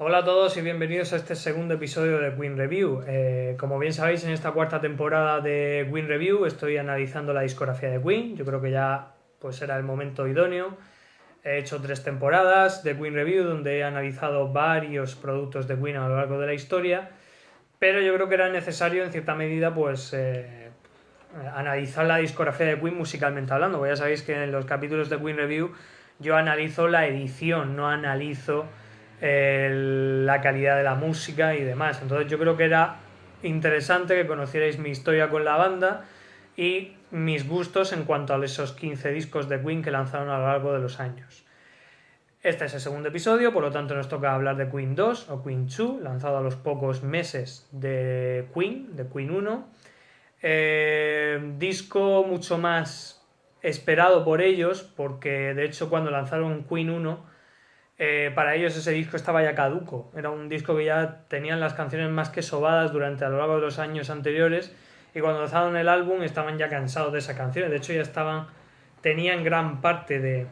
Hola a todos y bienvenidos a este segundo episodio de Queen Review. Como bien sabéis, en esta cuarta temporada de Queen Review estoy analizando la discografía de Queen. Yo creo que ya pues era el momento idóneo. He hecho 3 temporadas de Queen Review donde he analizado varios productos de Queen a lo largo de la historia, pero yo creo que era necesario en cierta medida analizar la discografía de Queen musicalmente hablando. Pues ya sabéis que en los capítulos de Queen Review yo analizo la edición, no analizo la calidad de la música y demás. Entonces yo creo que era interesante que conocierais mi historia con la banda y mis gustos en cuanto a esos 15 discos de Queen que lanzaron a lo largo de los años. Este es el segundo episodio, por lo tanto nos toca hablar de Queen 2 o Queen 2, lanzado a los pocos meses de Queen 1. Disco mucho más esperado por ellos, porque de hecho cuando lanzaron Queen 1, para ellos ese disco estaba ya caduco. Era un disco que ya tenían las canciones más que sobadas durante a lo largo de los años anteriores, y cuando lanzaron el álbum estaban ya cansados de esa canción. De hecho tenían gran parte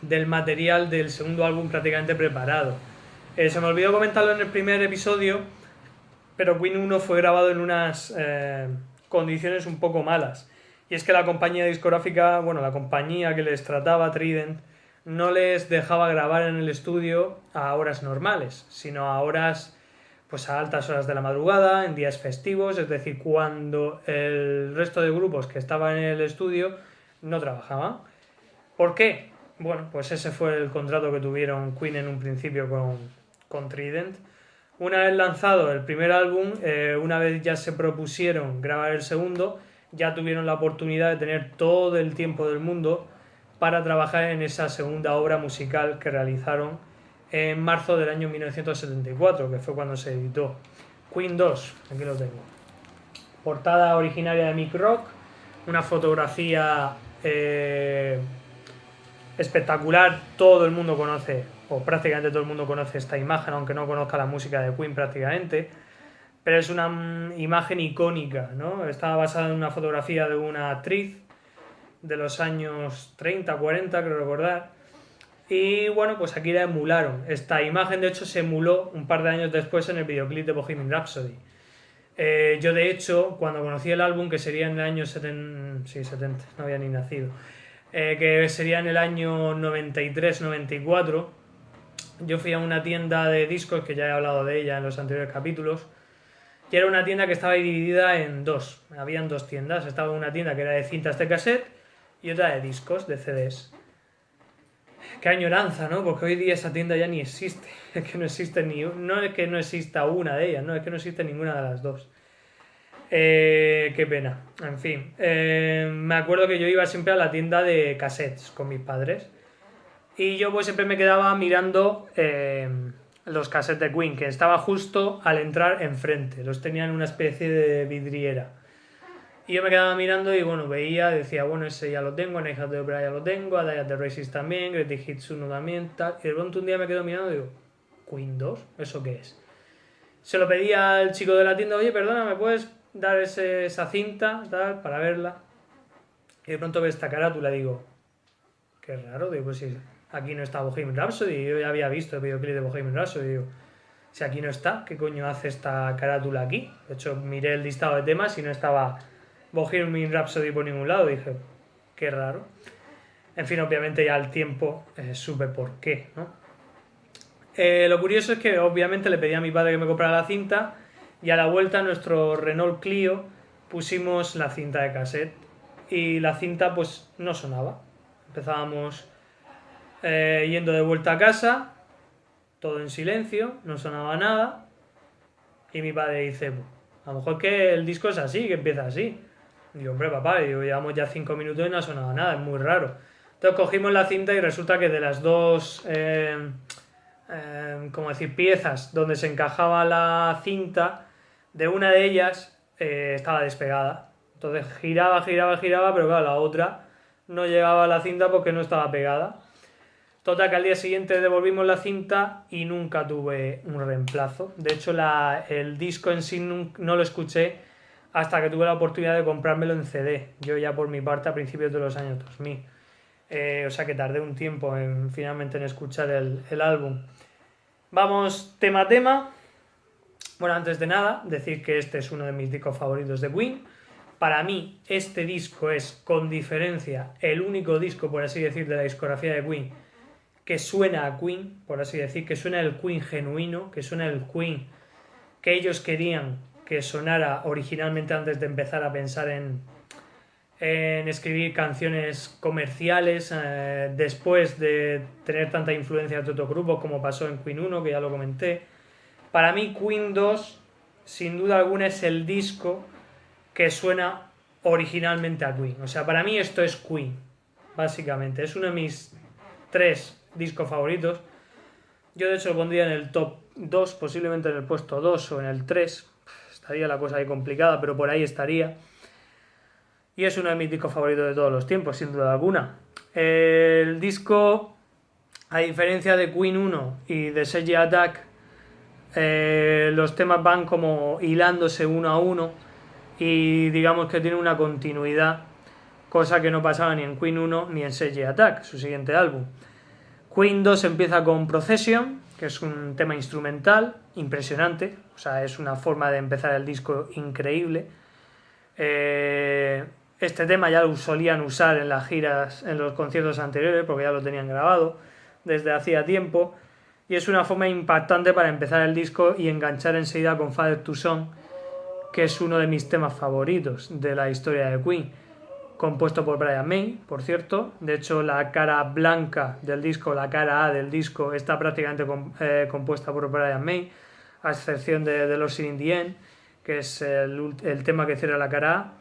del material del segundo álbum prácticamente preparado. Se me olvidó comentarlo en el primer episodio, pero Queen 1 fue grabado en unas condiciones un poco malas. Y es que la compañía discográfica, la compañía que les trataba, Trident, no les dejaba grabar en el estudio a horas normales, sino a horas, pues a altas horas de la madrugada, en días festivos, es decir, cuando el resto de grupos que estaban en el estudio no trabajaban. ¿Por qué? Bueno, pues ese fue el contrato que tuvieron Queen en un principio con Trident. Una vez lanzado el primer álbum, una vez ya se propusieron grabar el segundo, ya tuvieron la oportunidad de tener todo el tiempo del mundo para trabajar en esa segunda obra musical que realizaron en marzo del año 1974, que fue cuando se editó. Queen 2, aquí lo tengo. Portada originaria de Mick Rock, una fotografía espectacular. Todo el mundo conoce, o prácticamente todo el mundo conoce esta imagen, aunque no conozca la música de Queen prácticamente, pero es una imagen icónica, ¿no? Está basada en una fotografía de una actriz de los años 30, 40, creo recordar. Y bueno, pues aquí la emularon. Esta imagen, de hecho, se emuló un par de años después en el videoclip de Bohemian Rhapsody. Yo, de hecho, cuando conocí el álbum, que sería en el año 70, sí, 70, no había ni nacido, que sería en el año 93-94, yo fui a una tienda de discos, que ya he hablado de ella en los anteriores capítulos, y era una tienda que estaba dividida en dos. Habían dos tiendas. Estaba una tienda que era de cintas de cassette y otra de discos, de CDs. Qué añoranza, ¿no? Porque hoy día esa tienda ya ni existe. Es que no existe no es que no exista una de ellas, no, es que no existe ninguna de las dos. Qué pena. En fin. Me acuerdo que yo iba siempre a la tienda de cassettes con mis padres. Y yo pues siempre me quedaba mirando los cassettes de Queen, que estaba justo al entrar enfrente. Los tenían en una especie de vidriera. Y yo me quedaba mirando y veía, decía, ese ya lo tengo, Night of the Opera ya lo tengo, A Day at the Races también, Greatest Hits 1 también, tal. Y de pronto un día me quedo mirando y digo, ¿Queen 2? ¿Eso qué es? Se lo pedí al chico de la tienda, oye, perdona, ¿me puedes dar esa cinta, tal, para verla? Y de pronto veo esta carátula y digo, qué raro, digo, pues si aquí no está Bohemian Rhapsody, yo ya había visto el videoclip de Bohemian Rhapsody, digo, si aquí no está, ¿qué coño hace esta carátula aquí? De hecho, miré el listado de temas y no estaba Bohemian Rhapsody por ningún lado. Dije, qué raro. En fin, obviamente ya al tiempo supe por qué, ¿no? Lo curioso es que obviamente le pedí a mi padre que me comprara la cinta y a la vuelta a nuestro Renault Clio pusimos la cinta de cassette y la cinta pues no sonaba. Empezábamos yendo de vuelta a casa, todo en silencio, no sonaba nada, y mi padre dice, a lo mejor que el disco es así, que empieza así. Y yo, hombre, papá, llevamos ya 5 minutos y no ha sonado nada, es muy raro. Entonces cogimos la cinta y resulta que de las dos piezas donde se encajaba la cinta, de una de ellas estaba despegada. Entonces giraba, pero claro, la otra no llegaba a la cinta porque no estaba pegada. Total, que al día siguiente devolvimos la cinta y nunca tuve un reemplazo. De hecho, el disco en sí no lo escuché hasta que tuve la oportunidad de comprármelo en CD. Yo ya por mi parte a principios de los años 2000. O sea que tardé un tiempo finalmente en escuchar el álbum. Vamos tema a tema. Bueno, antes de nada, decir que este es uno de mis discos favoritos de Queen. Para mí, este disco es, con diferencia, el único disco, por así decir, de la discografía de Queen que suena a Queen, por así decir, que suena el Queen genuino, que suena el Queen que ellos querían que sonara originalmente antes de empezar a pensar en escribir canciones comerciales, después de tener tanta influencia de otros grupos como pasó en Queen 1, que ya lo comenté. Para mí Queen 2, sin duda alguna, es el disco que suena originalmente a Queen. O sea, para mí esto es Queen, básicamente. Es uno de mis 3 discos favoritos. Yo de hecho lo pondría en el top 2, posiblemente en el puesto 2 o en el 3. Estaría la cosa ahí complicada, pero por ahí estaría. Y es uno de mis discos favoritos de todos los tiempos, sin duda alguna. El disco, a diferencia de Queen 1 y de Sgt. Attack, los temas van como hilándose uno a uno y digamos que tiene una continuidad, cosa que no pasaba ni en Queen 1 ni en Sgt. Attack, su siguiente álbum. Queen 2 empieza con Procession, que es un tema instrumental impresionante, o sea, es una forma de empezar el disco increíble. Este tema ya lo solían usar en las giras, en los conciertos anteriores, porque ya lo tenían grabado desde hacía tiempo, y es una forma impactante para empezar el disco y enganchar enseguida con Father to Son, que es uno de mis temas favoritos de la historia de Queen, compuesto por Brian May, por cierto. De hecho, la cara blanca del disco, la cara A del disco, está prácticamente compuesta por Brian May, a excepción de Lost in the End, que es el tema que cierra la cara A.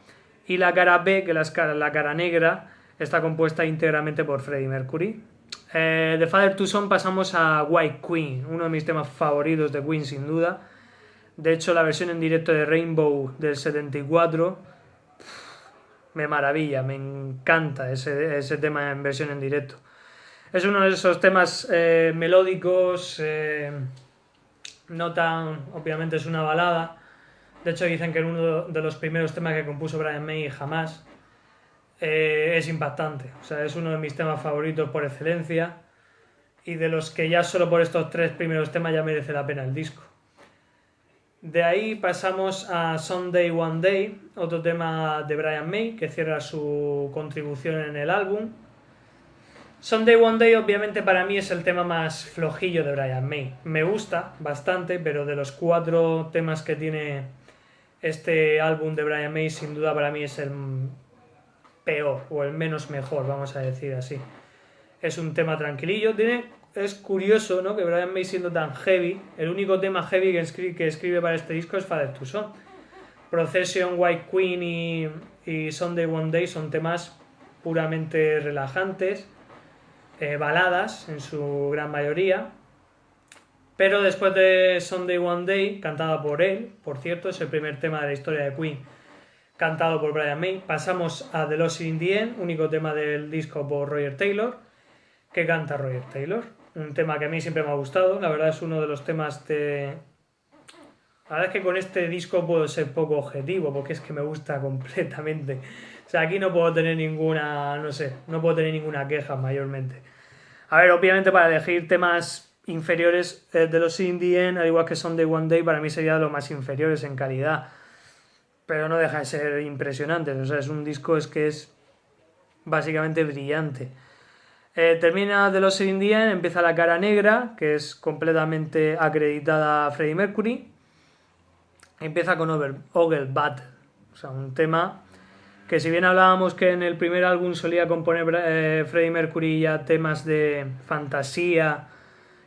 Y la cara B, que es la cara negra, está compuesta íntegramente por Freddie Mercury. De Father to Son pasamos a White Queen, uno de mis temas favoritos de Queen sin duda. De hecho, la versión en directo de Rainbow del 74 me maravilla, me encanta ese tema en versión en directo. Es uno de esos temas melódicos, no tan, obviamente es una balada. De hecho dicen que es uno de los primeros temas que compuso Brian May jamás. Es impactante, o sea, es uno de mis temas favoritos por excelencia y de los que ya solo por estos 3 primeros temas ya merece la pena el disco. De ahí pasamos a Someday One Day, otro tema de Brian May que cierra su contribución en el álbum. Someday One Day obviamente para mí es el tema más flojillo de Brian May. Me gusta bastante, pero de los 4 temas que tiene este álbum de Brian May, sin duda para mí es el peor o el menos mejor, vamos a decir así. Es un tema tranquilillo, es curioso, ¿no?, que Brian May, siendo tan heavy, el único tema heavy que escribe para este disco es Father to Son. Procession, White Queen y Someday One Day son temas puramente relajantes, baladas en su gran mayoría. Pero después de Someday One Day, cantada por él, por cierto, es el primer tema de la historia de Queen cantado por Brian May, pasamos a The Lost in the End, único tema del disco por Roger Taylor, que canta Roger Taylor. Un tema que a mí siempre me ha gustado, la verdad es uno de los temas de... La verdad es que con este disco puedo ser poco objetivo, porque es que me gusta completamente. O sea, aquí no puedo tener ninguna, no puedo tener ninguna queja mayormente. A ver, obviamente para elegir temas inferiores de los in the End, al igual que Someday One Day, para mí sería de los más inferiores en calidad. Pero no deja de ser impresionante, o sea, es un disco que es básicamente brillante. Termina The Lost in the End, empieza la cara negra, que es completamente acreditada a Freddie Mercury. Empieza con Ogle Battle, o sea, un tema que, si bien hablábamos que en el primer álbum solía componer Freddie Mercury ya temas de fantasía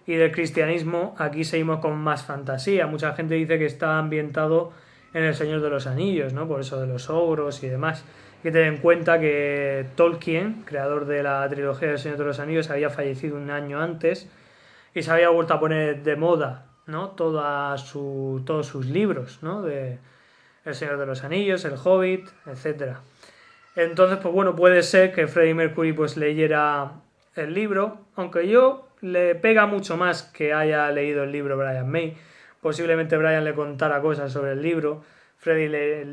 y del cristianismo, aquí seguimos con más fantasía. Mucha gente dice que está ambientado en El Señor de los Anillos, ¿no?, por eso de los ogros y demás. Hay que tener en cuenta que Tolkien, creador de la trilogía del Señor de los Anillos, había fallecido un año antes y se había vuelto a poner de moda, ¿no?, todos sus libros, ¿no?, de El Señor de los Anillos, El Hobbit, etc. Entonces, pues bueno, puede ser que Freddie Mercury pues leyera el libro, aunque yo le pega mucho más que haya leído el libro Brian May. Posiblemente Brian le contara cosas sobre el libro, Freddie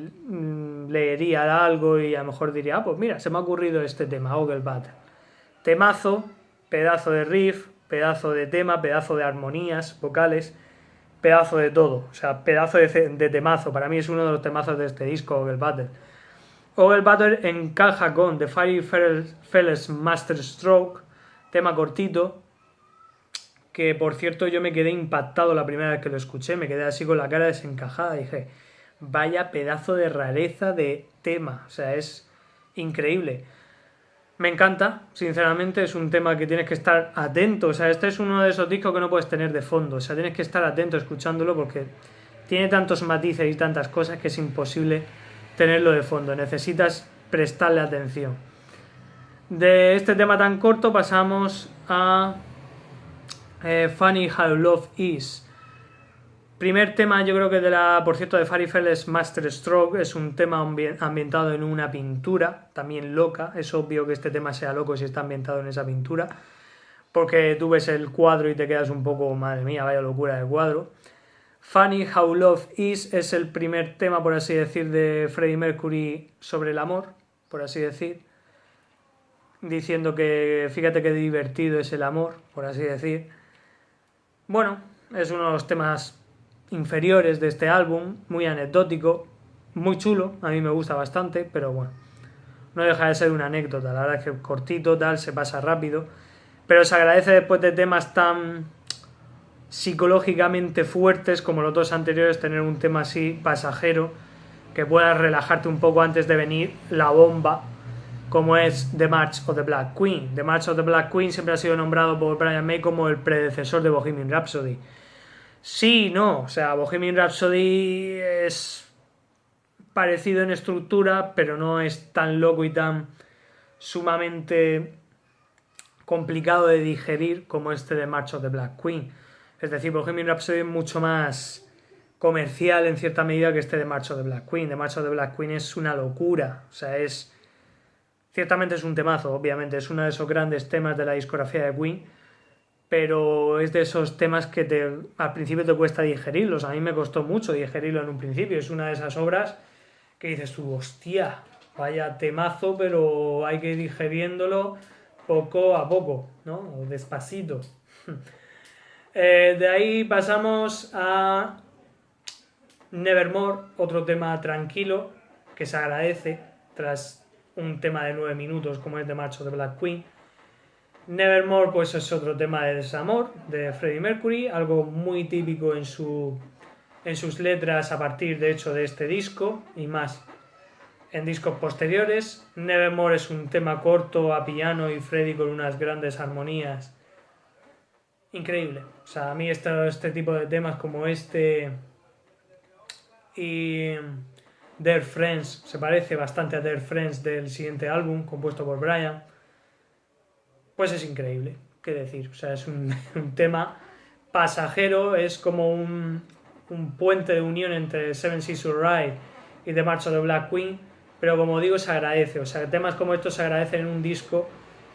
leería algo y a lo mejor diría, pues mira, se me ha ocurrido este tema, Ogle Battle. Temazo, pedazo de riff, pedazo de tema, pedazo de armonías vocales, pedazo de todo, o sea, pedazo de temazo. Para mí es uno de los temazos de este disco, Ogle Battle. Ogle Battle encaja con The Fiery Fellas Master Stroke, tema cortito, que por cierto yo me quedé impactado la primera vez que lo escuché, me quedé así con la cara desencajada, dije, vaya pedazo de rareza de tema, o sea, es increíble. Me encanta, sinceramente, es un tema que tienes que estar atento, o sea, este es uno de esos discos que no puedes tener de fondo, o sea, tienes que estar atento escuchándolo porque tiene tantos matices y tantas cosas que es imposible tenerlo de fondo, necesitas prestarle atención. De este tema tan corto pasamos a Funny How Love Is. Primer tema, yo creo que por cierto, de Fairy Fellas Master Stroke, es un tema ambientado en una pintura, también loca. Es obvio que este tema sea loco si está ambientado en esa pintura, porque tú ves el cuadro y te quedas un poco, madre mía, vaya locura de cuadro. Funny How Love Is es el primer tema, por así decir, de Freddie Mercury sobre el amor, por así decir, diciendo que fíjate qué divertido es el amor, por así decir. Bueno, es uno de los temas inferiores de este álbum, muy anecdótico, muy chulo, a mí me gusta bastante, pero bueno, no deja de ser una anécdota, la verdad es que cortito, tal, se pasa rápido, pero se agradece después de temas tan psicológicamente fuertes como los dos anteriores, tener un tema así pasajero, que puedas relajarte un poco antes de venir la bomba, como es The March of the Black Queen. The March of the Black Queen siempre ha sido nombrado por Brian May como el predecesor de Bohemian Rhapsody. Sí, no, o sea, Bohemian Rhapsody es parecido en estructura, pero no es tan loco y tan sumamente complicado de digerir como este de March of the Black Queen. Es decir, Bohemian Rhapsody es mucho más comercial en cierta medida que este de March of the Black Queen. The March of the Black Queen es una locura, o sea, ciertamente es un temazo, obviamente, es uno de esos grandes temas de la discografía de Queen, pero es de esos temas que al principio te cuesta digerirlos. A mí me costó mucho digerirlo en un principio. Es una de esas obras que dices tú, hostia, vaya temazo, pero hay que ir digeriéndolo poco a poco, ¿no? O despacito. De ahí pasamos a Nevermore, otro tema tranquilo que se agradece tras un tema de 9 minutos como es The March of the Black Queen. Nevermore pues es otro tema de desamor de Freddie Mercury, algo muy típico en sus letras a partir de hecho de este disco y más en discos posteriores. Nevermore es un tema corto a piano y Freddie con unas grandes armonías. Increíble. O sea, a mí este tipo de temas como este y Dear Friends se parece bastante a Dear Friends del siguiente álbum compuesto por Brian. Pues es increíble, qué decir, o sea, es un tema pasajero, es como un puente de unión entre Seven Seas of Rhye y The March of the Black Queen, pero como digo, se agradece, o sea, temas como estos se agradecen en un disco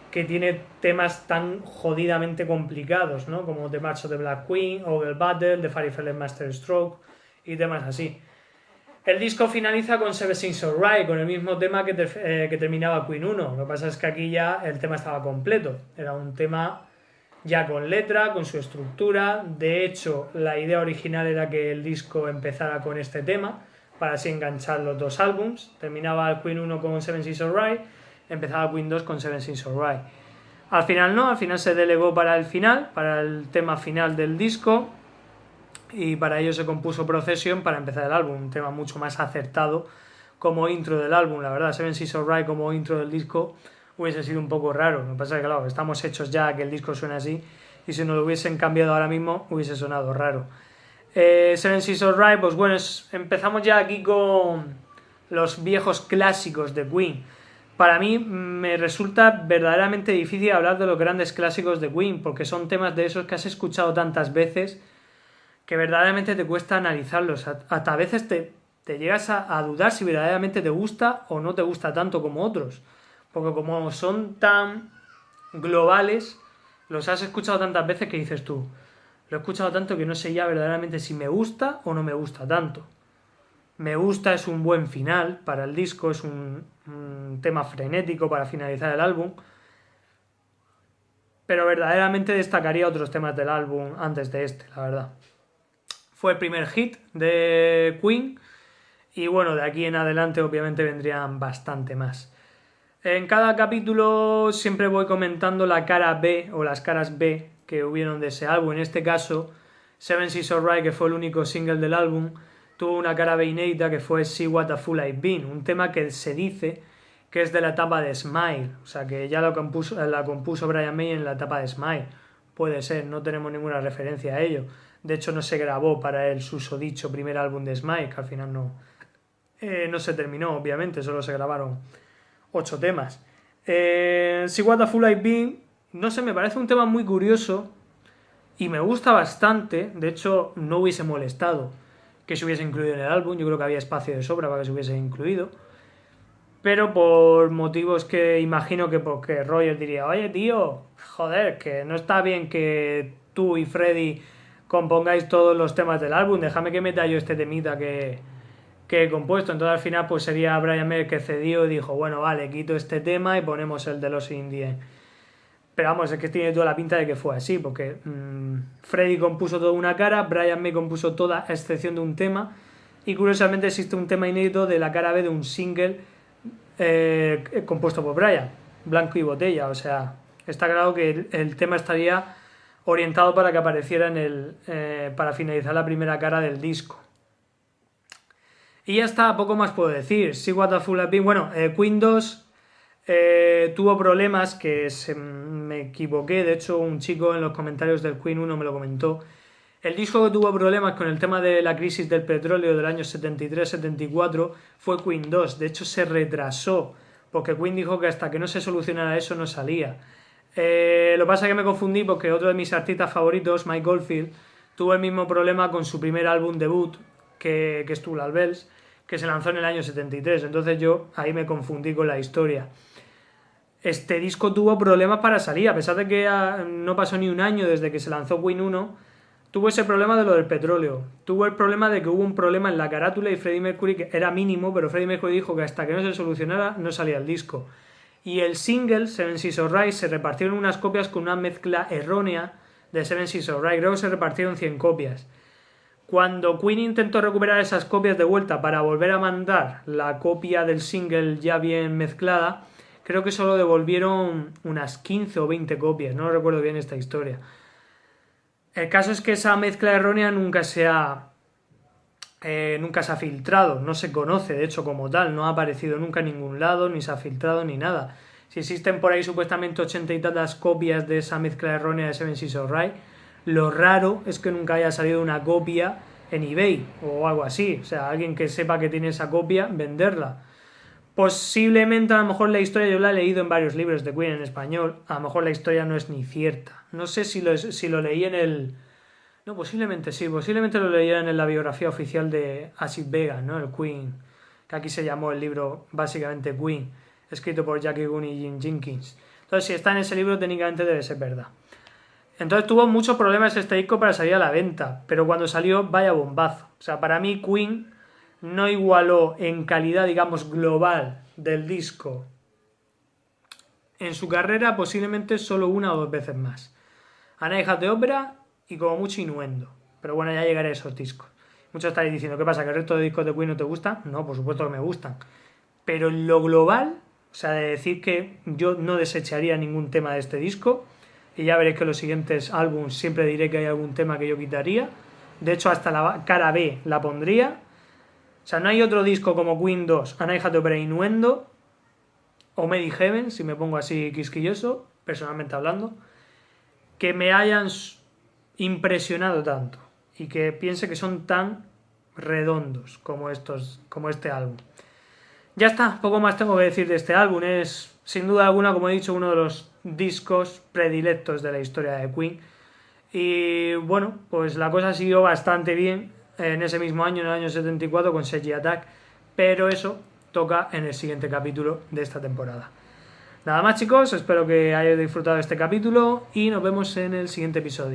que tiene temas tan jodidamente complicados, ¿no? Como The March of the Black Queen, Ogle Battle, The Fairy Fellas Master Stroke y temas así. El disco finaliza con Seven Seas of Rhye, con el mismo tema que terminaba Queen 1. Lo que pasa es que aquí ya el tema estaba completo. Era un tema ya con letra, con su estructura. De hecho, la idea original era que el disco empezara con este tema, para así enganchar los dos álbums. Terminaba el Queen 1 con Seven Seas of Rhye, empezaba Queen 2 con Seven Seas of Rhye. Al final no, al final se delegó para el final, para el tema final del disco. Y para ello se compuso Procession para empezar el álbum, un tema mucho más acertado como intro del álbum, la verdad. Seven Seas of Rhye como intro del disco hubiese sido un poco raro, lo que pasa es que claro, estamos hechos ya a que el disco suene así y si nos lo hubiesen cambiado ahora mismo hubiese sonado raro. Seven Seas of Rhye, pues bueno, empezamos ya aquí con los viejos clásicos de Queen. Para mí me resulta verdaderamente difícil hablar de los grandes clásicos de Queen porque son temas de esos que has escuchado tantas veces que verdaderamente te cuesta analizarlos. Hasta a veces te llegas a dudar si verdaderamente te gusta o no te gusta tanto como otros. Porque como son tan globales, los has escuchado tantas veces que dices tú, lo he escuchado tanto que no sé ya verdaderamente si me gusta o no me gusta tanto. Me gusta es un buen final para el disco, es un tema frenético para finalizar el álbum. pero verdaderamente destacaría otros temas del álbum antes de este, la verdad. Fue el primer hit de Queen y bueno, de aquí en adelante obviamente vendrían bastante más. En cada capítulo siempre voy comentando la cara B o las caras B que hubieron de ese álbum. En este caso, Seven Seas of Rhye, que fue el único single del álbum, tuvo una cara B inédita que fue See What a Fool I've Been, un tema que se dice que es de la etapa de Smile, o sea que ya la compuso Brian May en la etapa de Smile. Puede ser, no tenemos ninguna referencia a ello. De hecho no se grabó para el susodicho primer álbum de Smile, que al final no se terminó, obviamente, solo se grabaron 8 temas. See What a Fool I've Been, no sé, me parece un tema muy curioso y me gusta bastante. De hecho, no hubiese molestado que se hubiese incluido en el álbum. Yo creo que había espacio de sobra para que se hubiese incluido. Pero por motivos que imagino que porque Roger diría, oye tío, joder, que no está bien que tú y Freddy compongáis todos los temas del álbum, déjame que meta yo este temita que he compuesto. Entonces al final pues sería Brian May que cedió y dijo, bueno, vale, quito este tema y ponemos el de los Indies. Pero vamos, es que tiene toda la pinta de que fue así, porque Freddy compuso toda una cara, Brian May compuso toda a excepción de un tema, y curiosamente existe un tema inédito de la cara B de un single compuesto por Brian, Blanco y Botella. O sea, está claro que el tema estaría orientado para que apareciera para finalizar la primera cara del disco. Y ya está, poco más puedo decir. See What a Fool I've Been. Bueno, Queen 2 tuvo problemas, que me equivoqué. De hecho, un chico en los comentarios del Queen 1 me lo comentó. El disco que tuvo problemas con el tema de la crisis del petróleo del año 73-74 fue Queen 2. De hecho, se retrasó, porque Queen dijo que hasta que no se solucionara eso no salía. Lo que pasa es que me confundí porque otro de mis artistas favoritos, Mike Oldfield, tuvo el mismo problema con su primer álbum debut, que es Tubular Bells, que se lanzó en el año 73. Entonces yo ahí me confundí con la historia. Este disco tuvo problemas para salir, a pesar de que no pasó ni un año desde que se lanzó Queen 1, tuvo ese problema de lo del petróleo. Tuvo el problema de que hubo un problema en la carátula y Freddie Mercury, que era mínimo, pero Freddie Mercury dijo que hasta que no se solucionara no salía el disco. Y el single, Seven Seas of Rhye, se repartieron unas copias con una mezcla errónea de Seven Seas of Rhye. Creo que se repartieron 100 copias. Cuando Queen intentó recuperar esas copias de vuelta para volver a mandar la copia del single ya bien mezclada, creo que solo devolvieron unas 15 o 20 copias, no recuerdo bien esta historia. El caso es que esa mezcla errónea nunca se ha filtrado, no se conoce de hecho como tal, no ha aparecido nunca en ningún lado, ni se ha filtrado ni nada. Si existen por ahí supuestamente 80 y tantas copias de esa mezcla errónea de Seven Seas of Rhye, lo raro es que nunca haya salido una copia en eBay o algo así. O sea, alguien que sepa que tiene esa copia, venderla. Posiblemente a lo mejor la historia yo la he leído en varios libros de Queen en español, a lo mejor la historia no es ni cierta. No sé si lo leí en el... No, posiblemente sí, posiblemente lo leían en la biografía oficial de Acid Vega, ¿no? El Queen, que aquí se llamó el libro básicamente Queen, escrito por Jackie Gunn y Jim Jenkins. Entonces si está en ese libro técnicamente debe ser verdad. Entonces tuvo muchos problemas este disco para salir a la venta, pero cuando salió vaya bombazo. O sea, para mí Queen no igualó en calidad, digamos, global del disco en su carrera posiblemente solo una o dos veces más. A Night at the Opera y como mucho Innuendo. Pero bueno, ya llegaré a esos discos. Muchos estaréis diciendo, ¿qué pasa? ¿Que el resto de discos de Queen no te gustan? No, por supuesto que me gustan. Pero en lo global, o sea, de decir que yo no desecharía ningún tema de este disco, y ya veréis que en los siguientes álbumes siempre diré que hay algún tema que yo quitaría. De hecho, hasta la cara B la pondría. O sea, no hay otro disco como Queen 2, A Night at the Opera, Innuendo, o Made in Heaven, si me pongo así quisquilloso, personalmente hablando, que me hayan impresionado tanto y que piense que son tan redondos como este álbum. Ya está, poco más tengo que decir de este álbum. Es sin duda alguna, como he dicho, uno de los discos predilectos de la historia de Queen. Y bueno, pues la cosa siguió bastante bien en ese mismo año, en el año 74, con Sergi Attack, pero eso toca en el siguiente capítulo de esta temporada. Nada más, chicos, espero que hayáis disfrutado de este capítulo y nos vemos en el siguiente episodio.